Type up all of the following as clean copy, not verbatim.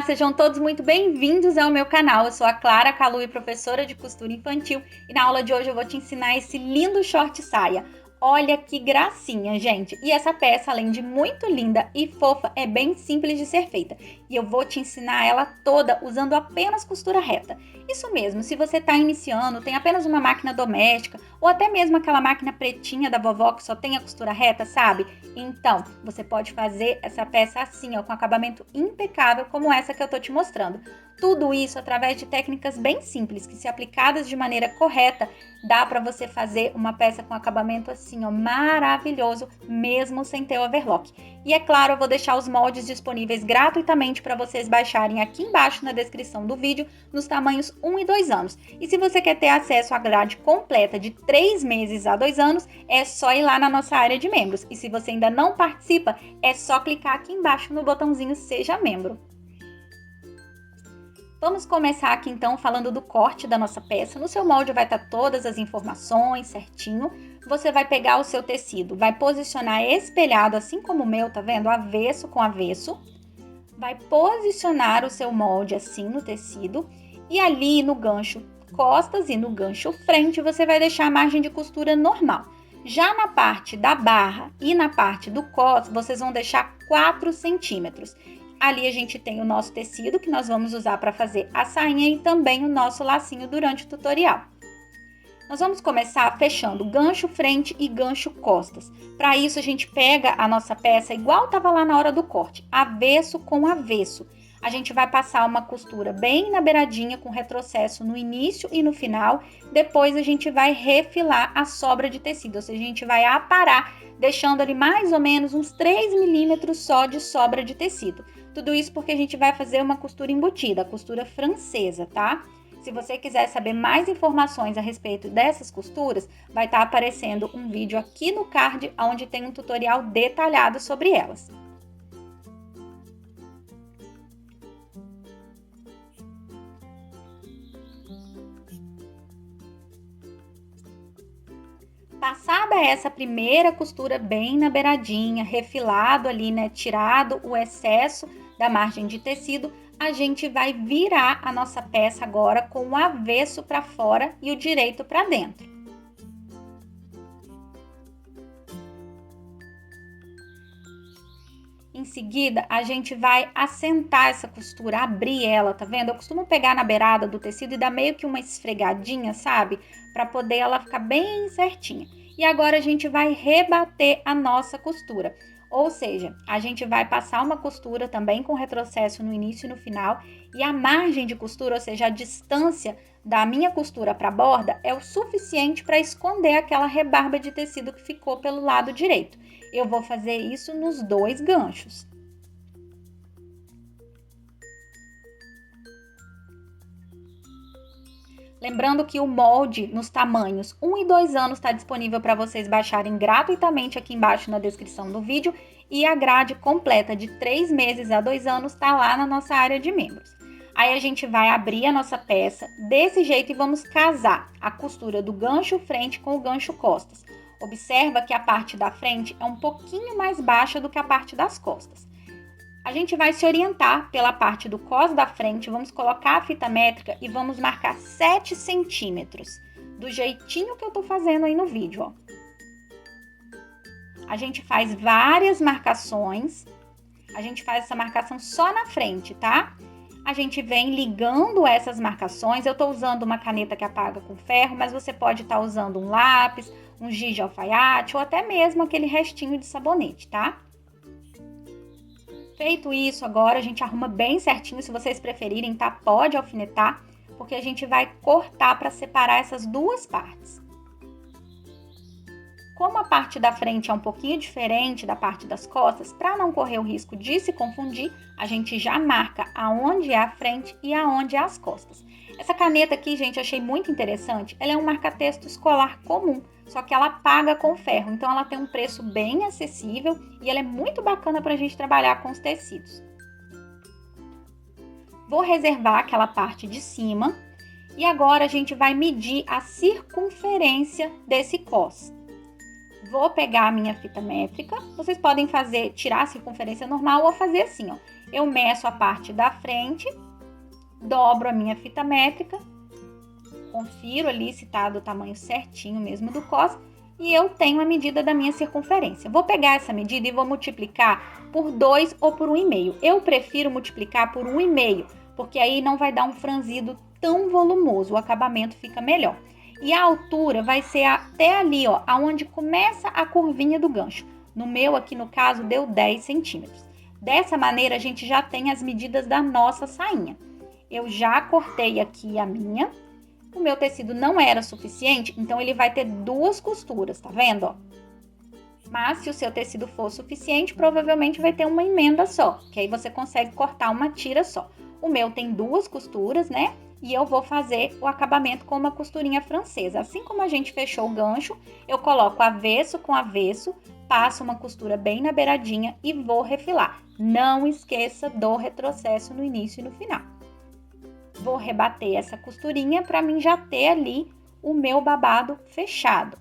Olá, sejam todos muito bem-vindos ao meu canal. Eu sou a Clara Calui, professora de costura infantil, e na aula de hoje eu vou te ensinar esse lindo short saia. Olha que gracinha, gente! E essa peça, além de muito linda e fofa, é bem simples de ser feita. E eu vou te ensinar ela toda usando apenas costura reta. Isso mesmo, se você está iniciando, tem apenas uma máquina doméstica, ou até mesmo aquela máquina pretinha da vovó que só tem a costura reta, sabe? Então, você pode fazer essa peça assim, ó, com acabamento impecável, como essa que eu tô te mostrando. Tudo isso através de técnicas bem simples, que se aplicadas de maneira correta, dá para você fazer uma peça com acabamento assim, ó, maravilhoso, mesmo sem ter overlock. E é claro, eu vou deixar os moldes disponíveis gratuitamente para vocês baixarem aqui embaixo na descrição do vídeo, nos tamanhos 1 e 2 anos. E se você quer ter acesso à grade completa de 3 meses a 2 anos, é só ir lá na nossa área de membros. E se você ainda não participa, é só clicar aqui embaixo no botãozinho Seja Membro. Vamos começar aqui então falando do corte da nossa peça. No seu molde vai estar todas as informações certinho. Você vai pegar o seu tecido, vai posicionar espelhado, assim como o meu, tá vendo? Avesso com avesso. Vai posicionar o seu molde assim no tecido e ali no gancho costas e no gancho frente você vai deixar a margem de costura normal. Já na parte da barra e na parte do cos, vocês vão deixar 4 centímetros. Ali a gente tem o nosso tecido que nós vamos usar para fazer a sainha e também o nosso lacinho durante o tutorial. Nós vamos começar fechando gancho frente e gancho costas. Para isso a gente pega a nossa peça igual estava lá na hora do corte, avesso com avesso. A gente vai passar uma costura bem na beiradinha com retrocesso no início e no final. Depois a gente vai refilar a sobra de tecido, ou seja, a gente vai aparar, deixando ali mais ou menos uns 3 milímetros só de sobra de tecido. Tudo isso porque a gente vai fazer uma costura embutida, a costura francesa, tá? Se você quiser saber mais informações a respeito dessas costuras, vai estar aparecendo um vídeo aqui no card, onde tem um tutorial detalhado sobre elas. Passada essa primeira costura bem na beiradinha, refilado ali, né, tirado o excesso da margem de tecido, a gente vai virar a nossa peça agora com o avesso para fora e o direito para dentro. Em seguida, a gente vai assentar essa costura, abrir ela, tá vendo? Eu costumo pegar na beirada do tecido e dar meio que uma esfregadinha, sabe? Para poder ela ficar bem certinha. E agora a gente vai rebater a nossa costura. Ou seja, a gente vai passar uma costura também com retrocesso no início e no final. E a margem de costura, ou seja, a distância da minha costura para a borda é o suficiente para esconder aquela rebarba de tecido que ficou pelo lado direito. Eu vou fazer isso nos 2 ganchos. Lembrando que o molde nos tamanhos 1 e 2 anos está disponível para vocês baixarem gratuitamente aqui embaixo na descrição do vídeo, e a grade completa de 3 meses a 2 anos está lá na nossa área de membros. Aí a gente vai abrir a nossa peça desse jeito e vamos casar a costura do gancho frente com o gancho costas. Observa que a parte da frente é um pouquinho mais baixa do que a parte das costas. A gente vai se orientar pela parte do cos da frente, vamos colocar a fita métrica e vamos marcar 7 centímetros, do jeitinho que eu tô fazendo aí no vídeo, ó. A gente faz várias marcações, a gente faz essa marcação só na frente, tá? A gente vem ligando essas marcações. Eu tô usando uma caneta que apaga com ferro, mas você pode estar usando um lápis, um giz de alfaiate ou até mesmo aquele restinho de sabonete, tá? Feito isso, agora a gente arruma bem certinho, se vocês preferirem, tá? Pode alfinetar, porque a gente vai cortar para separar essas duas partes. Como a parte da frente é um pouquinho diferente da parte das costas, para não correr o risco de se confundir, a gente já marca aonde é a frente e aonde é as costas. Essa caneta aqui, gente, achei muito interessante. Ela é um marca-texto escolar comum, só que ela apaga com ferro. Então, ela tem um preço bem acessível e ela é muito bacana para a gente trabalhar com os tecidos. Vou reservar aquela parte de cima e agora a gente vai medir a circunferência desse cos. Vou pegar a minha fita métrica. Vocês podem tirar a circunferência normal ou fazer assim, ó. Eu meço a parte da frente, dobro a minha fita métrica, confiro ali se tá do tamanho certinho mesmo do cos, e eu tenho a medida da minha circunferência. Vou pegar essa medida e vou multiplicar por 2 ou por 1,5. Eu prefiro multiplicar por 1,5, porque aí não vai dar um franzido tão volumoso, o acabamento fica melhor. E a altura vai ser até ali, ó, aonde começa a curvinha do gancho. No meu aqui, no caso, deu 10 centímetros. Dessa maneira, a gente já tem as medidas da nossa sainha. Eu já cortei aqui a minha. O meu tecido não era suficiente, então ele vai ter 2 costuras, tá vendo, ó? Mas se o seu tecido for suficiente, provavelmente vai ter uma emenda só, que aí você consegue cortar uma tira só. O meu tem 2 costuras, né? E eu vou fazer o acabamento com uma costurinha francesa. Assim como a gente fechou o gancho, eu coloco avesso com avesso, passo uma costura bem na beiradinha e vou refilar. Não esqueça do retrocesso no início e no final. Vou rebater essa costurinha para mim já ter ali o meu babado fechado.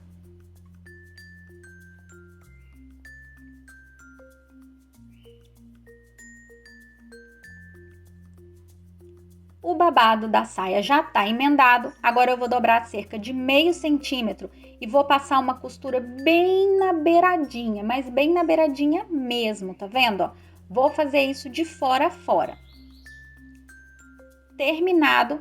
O babado da saia já tá emendado, agora eu vou dobrar cerca de meio centímetro e vou passar uma costura bem na beiradinha, mas bem na beiradinha mesmo, tá vendo? Ó? Vou fazer isso de fora a fora. Terminado,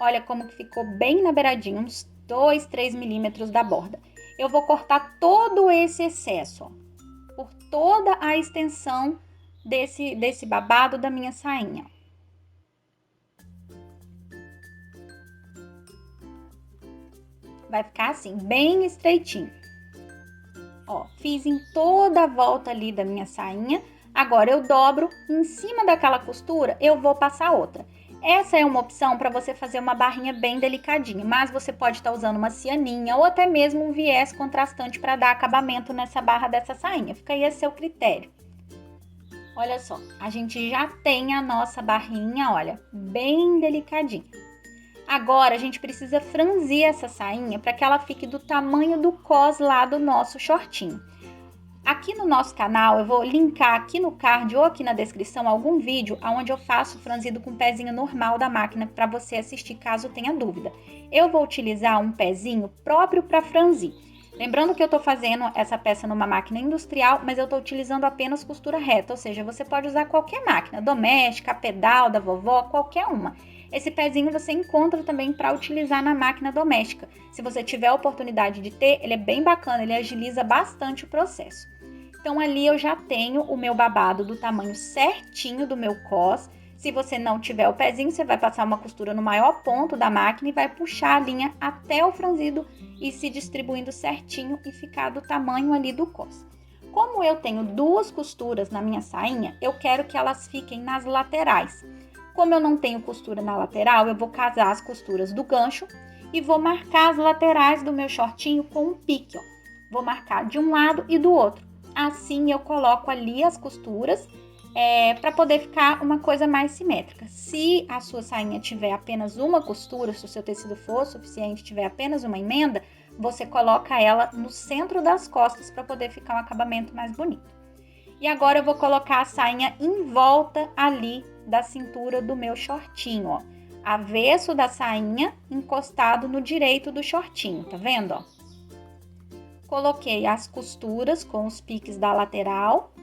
olha como que ficou bem na beiradinha, uns 2, 3 milímetros da borda. Eu vou cortar todo esse excesso, ó, por toda a extensão desse babado da minha sainha. Vai ficar assim, bem estreitinho. Ó, fiz em toda a volta ali da minha sainha. Agora eu dobro, em cima daquela costura, eu vou passar outra. Essa é uma opção para você fazer uma barrinha bem delicadinha, mas você pode estar usando uma cianinha ou até mesmo um viés contrastante para dar acabamento nessa barra dessa sainha. Fica aí a seu critério. Olha só, a gente já tem a nossa barrinha, olha, bem delicadinha. Agora, a gente precisa franzir essa sainha para que ela fique do tamanho do cos lá do nosso shortinho. Aqui no nosso canal, eu vou linkar aqui no card ou aqui na descrição algum vídeo onde eu faço franzido com o pezinho normal da máquina para você assistir caso tenha dúvida. Eu vou utilizar um pezinho próprio para franzir. Lembrando que eu estou fazendo essa peça numa máquina industrial, mas eu estou utilizando apenas costura reta, ou seja, você pode usar qualquer máquina, doméstica, pedal da vovó, qualquer uma. Esse pezinho você encontra também para utilizar na máquina doméstica. Se você tiver a oportunidade de ter, ele é bem bacana, ele agiliza bastante o processo. Então ali eu já tenho o meu babado do tamanho certinho do meu cos. Se você não tiver o pezinho, você vai passar uma costura no maior ponto da máquina e vai puxar a linha até o franzido e se distribuindo certinho e ficar do tamanho ali do cos. Como eu tenho 2 costuras na minha sainha, eu quero que elas fiquem nas laterais. Como eu não tenho costura na lateral, eu vou casar as costuras do gancho e vou marcar as laterais do meu shortinho com um pique, ó. Vou marcar de um lado e do outro. Assim eu coloco ali as costuras para poder ficar uma coisa mais simétrica. Se a sua sainha tiver apenas uma costura, se o seu tecido for suficiente, tiver apenas uma emenda, você coloca ela no centro das costas para poder ficar um acabamento mais bonito. E agora eu vou colocar a sainha em volta ali da cintura do meu shortinho, ó. Avesso da sainha encostado no direito do shortinho, tá vendo, ó? Coloquei as costuras com os piques da lateral.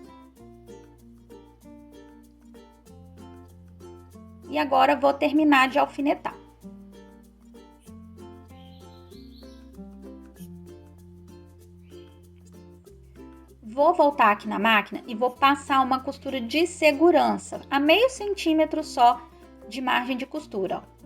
E agora vou terminar de alfinetar. Vou voltar aqui na máquina e vou passar uma costura de segurança, a meio centímetro só de margem de costura, ó.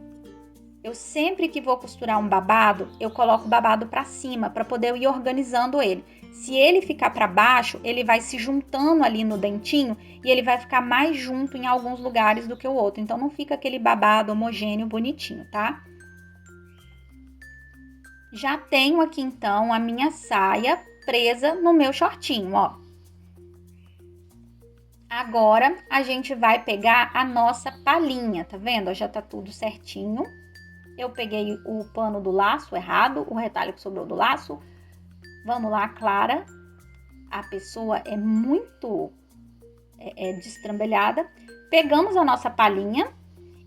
Eu sempre que vou costurar um babado, eu coloco o babado para cima, para poder ir organizando ele. Se ele ficar para baixo, ele vai se juntando ali no dentinho e ele vai ficar mais junto em alguns lugares do que o outro. Então, não fica aquele babado homogêneo bonitinho, tá? Já tenho aqui, então, a minha saia presa no meu shortinho, ó. Agora, a gente vai pegar a nossa palhinha, tá vendo? Já tá tudo certinho. Eu peguei o pano do laço errado, o retalho que sobrou do laço, Vamos lá, Clara. A pessoa é muito destrambelhada. Pegamos a nossa palhinha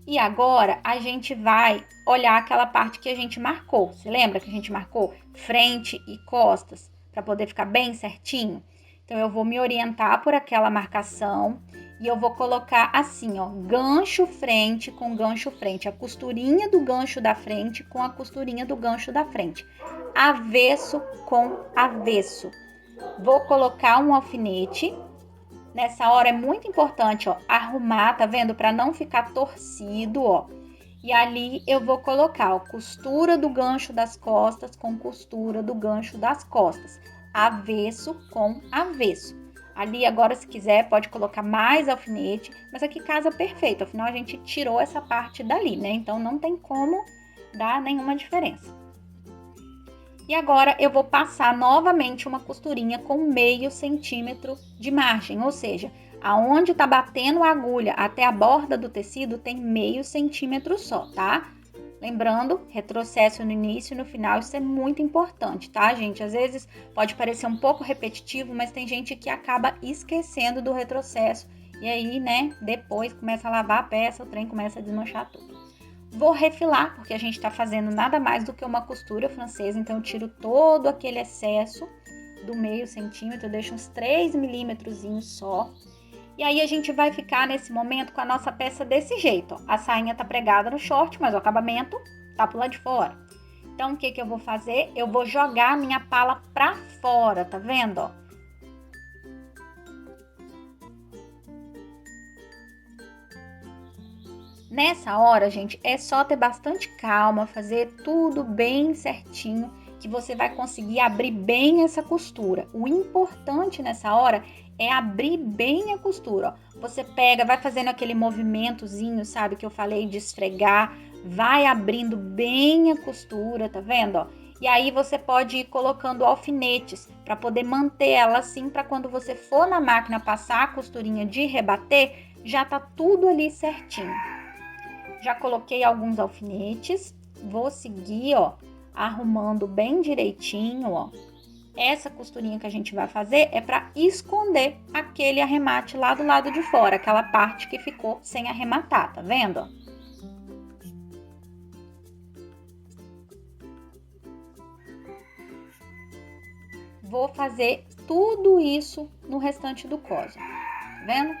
e agora a gente vai olhar aquela parte que a gente marcou. Você lembra que a gente marcou frente e costas para poder ficar bem certinho? Então eu vou me orientar por aquela marcação e eu vou colocar assim, ó, gancho frente com gancho frente, a costurinha do gancho da frente com a costurinha do gancho da frente, avesso com avesso. Vou colocar um alfinete. Nessa hora é muito importante, ó, arrumar, tá vendo? Para não ficar torcido, ó. E ali eu vou colocar, ó, costura do gancho das costas com costura do gancho das costas. Avesso com avesso. Ali agora, se quiser, pode colocar mais alfinete, mas aqui casa perfeito. Afinal, a gente tirou essa parte dali, né? Então, não tem como dar nenhuma diferença. E agora eu vou passar novamente uma costurinha com meio centímetro de margem, ou seja, aonde tá batendo a agulha até a borda do tecido tem meio centímetro só, tá? Lembrando, retrocesso no início e no final, isso é muito importante, tá, gente? Às vezes pode parecer um pouco repetitivo, mas tem gente que acaba esquecendo do retrocesso e aí, né, depois começa a lavar a peça, o trem começa a desmanchar tudo. Vou refilar, porque a gente tá fazendo nada mais do que uma costura francesa, então eu tiro todo aquele excesso do meio centímetro, eu deixo uns 3 milímetros só. E aí a gente vai ficar nesse momento com a nossa peça desse jeito, ó. A sainha tá pregada no short, mas o acabamento tá pro lado de fora. Então o que eu vou fazer? Eu vou jogar a minha pala pra fora, tá vendo, ó? Nessa hora, gente, é só ter bastante calma, fazer tudo bem certinho, que você vai conseguir abrir bem essa costura. O importante nessa hora é abrir bem a costura, ó. Você pega, vai fazendo aquele movimentozinho, sabe, que eu falei de esfregar, vai abrindo bem a costura, tá vendo, ó? E aí você pode ir colocando alfinetes para poder manter ela assim, para quando você for na máquina passar a costurinha de rebater, já tá tudo ali certinho. Já coloquei alguns alfinetes, vou seguir, ó, arrumando bem direitinho, ó. Essa costurinha que a gente vai fazer é para esconder aquele arremate lá do lado de fora, aquela parte que ficou sem arrematar, tá vendo? Vou fazer tudo isso no restante do cos, tá vendo?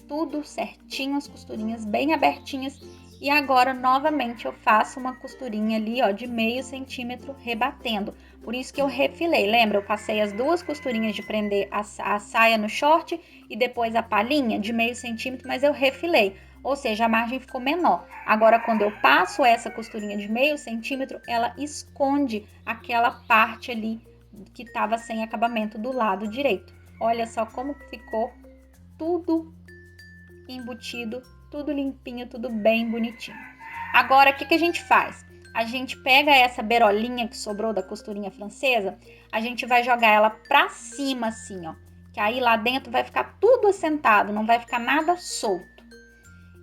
Tudo certinho, as costurinhas bem abertinhas. E agora, novamente, eu faço uma costurinha ali, ó, de meio centímetro, rebatendo. Por isso que eu refilei, lembra? Eu passei as duas costurinhas de prender a saia no short e depois a palhinha de meio centímetro, mas eu refilei. Ou seja, a margem ficou menor. Agora, quando eu passo essa costurinha de meio centímetro, ela esconde aquela parte ali que estava sem acabamento do lado direito. Olha só como ficou tudo embutido, tudo limpinho, tudo bem bonitinho. Agora, o que a gente faz? A gente pega essa berolinha que sobrou da costurinha francesa, a gente vai jogar ela pra cima assim, ó. Que aí lá dentro vai ficar tudo assentado, não vai ficar nada solto.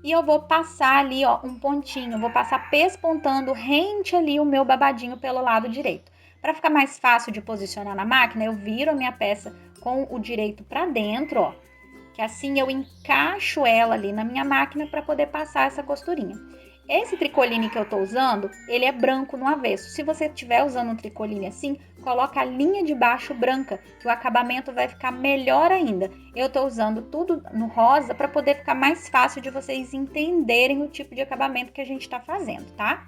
E eu vou passar ali, ó, um pontinho, vou passar pespontando rente ali o meu babadinho pelo lado direito. Para ficar mais fácil de posicionar na máquina, eu viro a minha peça com o direito para dentro, ó, que assim eu encaixo ela ali na minha máquina para poder passar essa costurinha. Esse tricoline que eu tô usando, ele é branco no avesso. Se você estiver usando um tricoline assim, coloca a linha de baixo branca, que o acabamento vai ficar melhor ainda. Eu tô usando tudo no rosa para poder ficar mais fácil de vocês entenderem o tipo de acabamento que a gente tá fazendo, tá?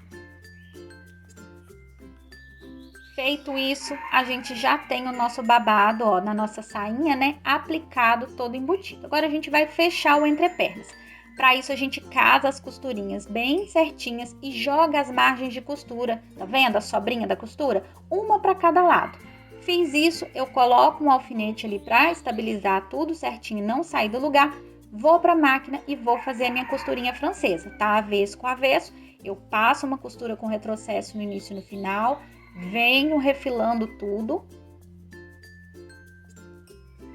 Feito isso, a gente já tem o nosso babado, ó, na nossa sainha, né, aplicado todo embutido. Agora a gente vai fechar o entrepernas. Para isso a gente casa as costurinhas bem certinhas e joga as margens de costura, tá vendo a sobrinha da costura? Uma para cada lado. Fiz isso, eu coloco um alfinete ali para estabilizar tudo certinho e não sair do lugar. Vou para a máquina e vou fazer a minha costurinha francesa, tá? Avesso com avesso. Eu passo uma costura com retrocesso no início e no final. Venho refilando tudo,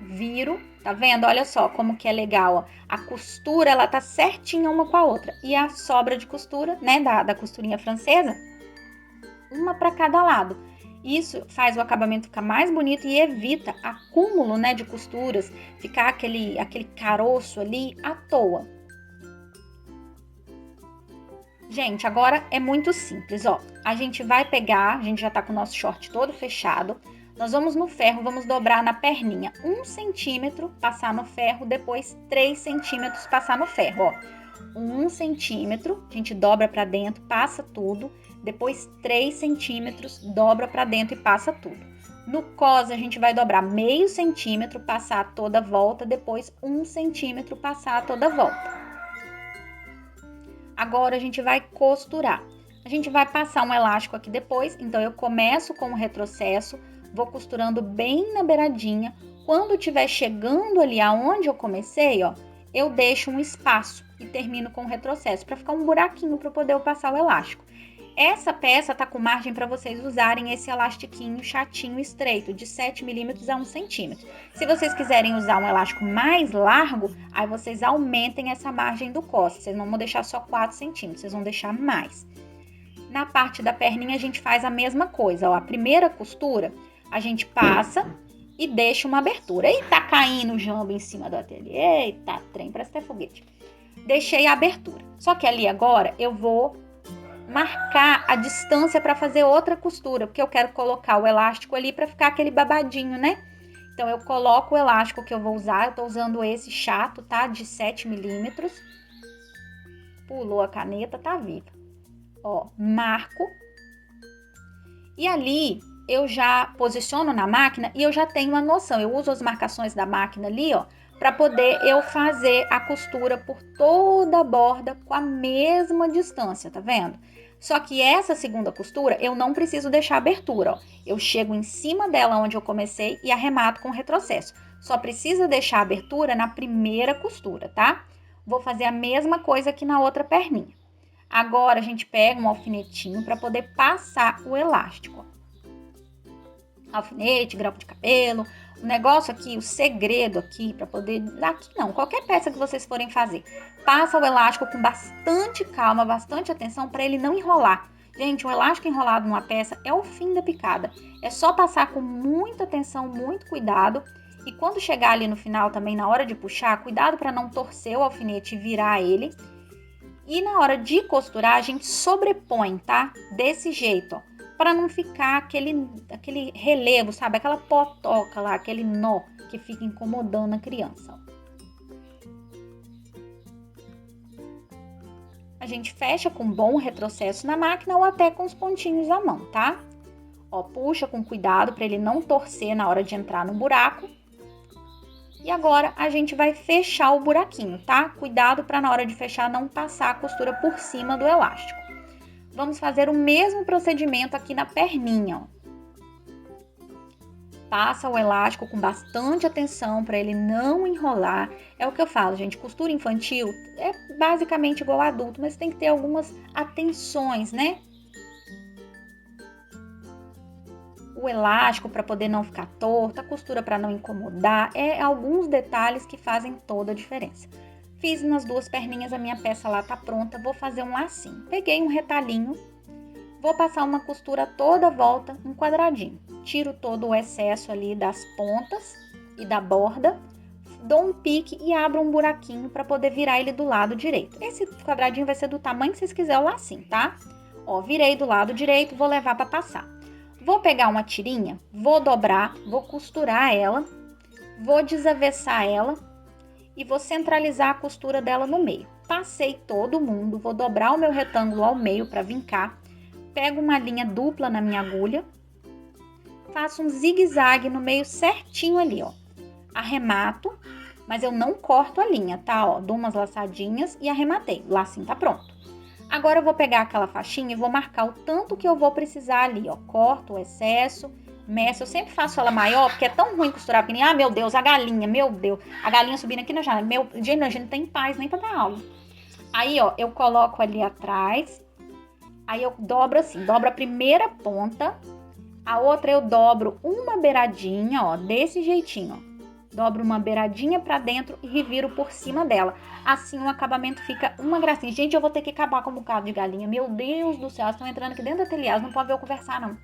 viro, tá vendo? Olha só como que é legal, ó. A costura, ela tá certinha uma com a outra. E a sobra de costura, né, da costurinha francesa, uma para cada lado. Isso faz o acabamento ficar mais bonito e evita acúmulo, né, de costuras, ficar aquele caroço ali à toa. Gente, agora é muito simples, ó. A gente vai pegar, a gente já tá com o nosso short todo fechado. Nós vamos no ferro, vamos dobrar na perninha 1 centímetro, passar no ferro, depois 3 centímetros, passar no ferro, ó. 1 centímetro, a gente dobra pra dentro, passa tudo. Depois 3 centímetros, dobra pra dentro e passa tudo. No cos, a gente vai dobrar meio centímetro, passar toda a volta, depois 1 centímetro, passar toda a volta. Agora a gente vai costurar. A gente vai passar um elástico aqui depois, então eu começo com o retrocesso, vou costurando bem na beiradinha. Quando estiver chegando ali aonde eu comecei, ó, eu deixo um espaço e termino com o retrocesso, para ficar um buraquinho para poder eu passar o elástico. Essa peça tá com margem para vocês usarem esse elastiquinho chatinho estreito, de 7 milímetros a 1 centímetro. Se vocês quiserem usar um elástico mais largo, aí vocês aumentem essa margem do cos. Vocês não vão deixar só 4 centímetros, vocês vão deixar mais. Na parte da perninha a gente faz a mesma coisa, ó. A primeira costura a gente passa e deixa uma abertura. E tá caindo o jambo em cima do ateliê. Eita, trem, parece até foguete. Deixei a abertura. Só que ali agora eu vou marcar a distância para fazer outra costura, porque eu quero colocar o elástico ali para ficar aquele babadinho, né? Então, eu coloco o elástico que eu vou usar, eu tô usando esse chato, tá? De 7 milímetros. Pulou a caneta, tá viva. Ó, marco. E ali, eu já posiciono na máquina e eu já tenho uma noção. Eu uso as marcações da máquina ali, ó, para poder eu fazer a costura por toda a borda com a mesma distância, tá vendo? Só que essa segunda costura, eu não preciso deixar abertura, ó. Eu chego em cima dela onde eu comecei e arremato com retrocesso. Só precisa deixar abertura na primeira costura, tá? Vou fazer a mesma coisa aqui na outra perninha. Agora, a gente pega um alfinetinho para poder passar o elástico, ó. Alfinete, grampo de cabelo. O negócio aqui, o segredo aqui, para poder... Aqui não, qualquer peça que vocês forem fazer. Passa o elástico com bastante calma, bastante atenção para ele não enrolar. Gente, um elástico enrolado numa peça é o fim da picada. É só passar com muita atenção, muito cuidado. E quando chegar ali no final também, na hora de puxar, cuidado para não torcer o alfinete e virar ele. E na hora de costurar, a gente sobrepõe, tá? Desse jeito, ó. Para não ficar aquele relevo, sabe? Aquela potoca lá, aquele nó que fica incomodando a criança. A gente fecha com bom retrocesso na máquina ou até com os pontinhos à mão, tá? Ó, puxa com cuidado para ele não torcer na hora de entrar no buraco. E agora a gente vai fechar o buraquinho, tá? Cuidado para na hora de fechar não passar a costura por cima do elástico. Vamos fazer o mesmo procedimento aqui na perninha, ó. Passa o elástico com bastante atenção para ele não enrolar. É o que eu falo, gente, costura infantil é basicamente igual adulto, mas tem que ter algumas atenções, né? O elástico para poder não ficar torto, a costura para não incomodar, alguns detalhes que fazem toda a diferença. Fiz nas duas perninhas, a minha peça lá tá pronta, vou fazer um lacinho. Peguei um retalhinho, vou passar uma costura toda a volta, um quadradinho. Tiro todo o excesso ali das pontas e da borda, dou um pique e abro um buraquinho para poder virar ele do lado direito. Esse quadradinho vai ser do tamanho que vocês quiserem o lacinho, tá? Ó, virei do lado direito, vou levar para passar. Vou pegar uma tirinha, vou dobrar, vou costurar ela, vou desavessar ela e vou centralizar a costura dela no meio. Passei todo mundo, vou dobrar o meu retângulo ao meio para vincar, pego uma linha dupla na minha agulha, faço um zigue-zague no meio certinho ali, ó. Arremato, mas eu não corto a linha, tá? Ó, dou umas laçadinhas e arrematei. O lacinho tá pronto. Agora eu vou pegar aquela faixinha e vou marcar o tanto que eu vou precisar ali, ó. Corto o excesso, meço. Eu sempre faço ela maior, porque é tão ruim costurar pequenininha. Ah, meu Deus, a galinha, meu Deus. A galinha subindo aqui na janela. Gente, a gente não tem paz nem pra dar aula. Aí, ó, eu coloco ali atrás. Aí eu dobro assim, dobro a primeira ponta. A outra eu dobro uma beiradinha, ó, desse jeitinho, ó. Dobro uma beiradinha pra dentro e reviro por cima dela. Assim o acabamento fica uma gracinha. Gente, eu vou ter que acabar com um bocado de galinha. Meu Deus do céu, elas estão entrando aqui dentro do ateliê. Elas não podem ver eu conversar, não.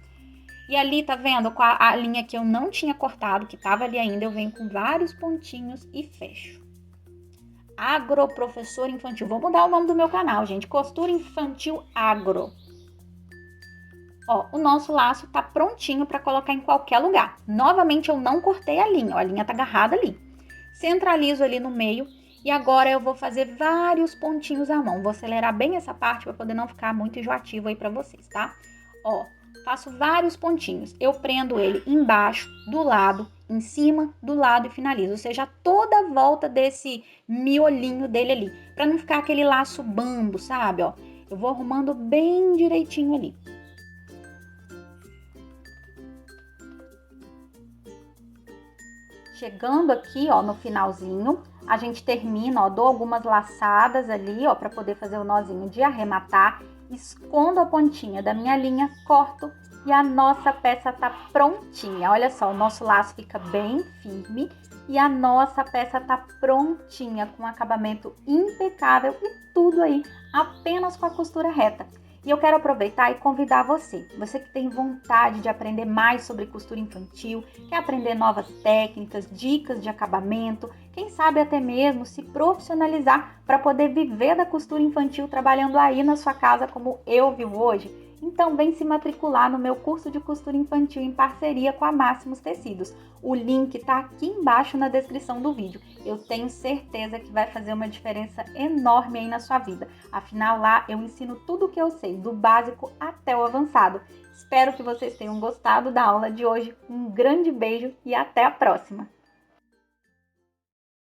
E ali, tá vendo? Com a linha que eu não tinha cortado, que tava ali ainda, eu venho com vários pontinhos e fecho. Agroprofessor Infantil. Vou mudar o nome do meu canal, gente. Costura Infantil Agro. Ó, o nosso laço tá prontinho para colocar em qualquer lugar. Novamente, eu não cortei a linha. Ó, a linha tá agarrada ali. Centralizo ali no meio. E agora eu vou fazer vários pontinhos à mão. Vou acelerar bem essa parte para poder não ficar muito enjoativo aí para vocês, tá? Ó, faço vários pontinhos. Eu prendo ele embaixo, do lado, em cima, do lado e finalizo. Ou seja, toda a volta desse miolinho dele ali. Para não ficar aquele laço bambo, sabe? Ó, eu vou arrumando bem direitinho ali. Chegando aqui, ó, no finalzinho, a gente termina, ó, dou algumas laçadas ali, ó, para poder fazer o nozinho de arrematar. Escondo a pontinha da minha linha, corto e a nossa peça tá prontinha. Olha só, o nosso laço fica bem firme e a nossa peça tá prontinha, com acabamento impecável e tudo aí apenas com a costura reta. E eu quero aproveitar e convidar você que tem vontade de aprender mais sobre costura infantil, quer aprender novas técnicas, dicas de acabamento, quem sabe até mesmo se profissionalizar para poder viver da costura infantil trabalhando aí na sua casa como eu vivo hoje. Então vem se matricular no meu curso de costura infantil em parceria com a Máximos Tecidos. O link está aqui embaixo na descrição do vídeo. Eu tenho certeza que vai fazer uma diferença enorme aí na sua vida. Afinal, lá eu ensino tudo o que eu sei, do básico até o avançado. Espero que vocês tenham gostado da aula de hoje. Um grande beijo e até a próxima!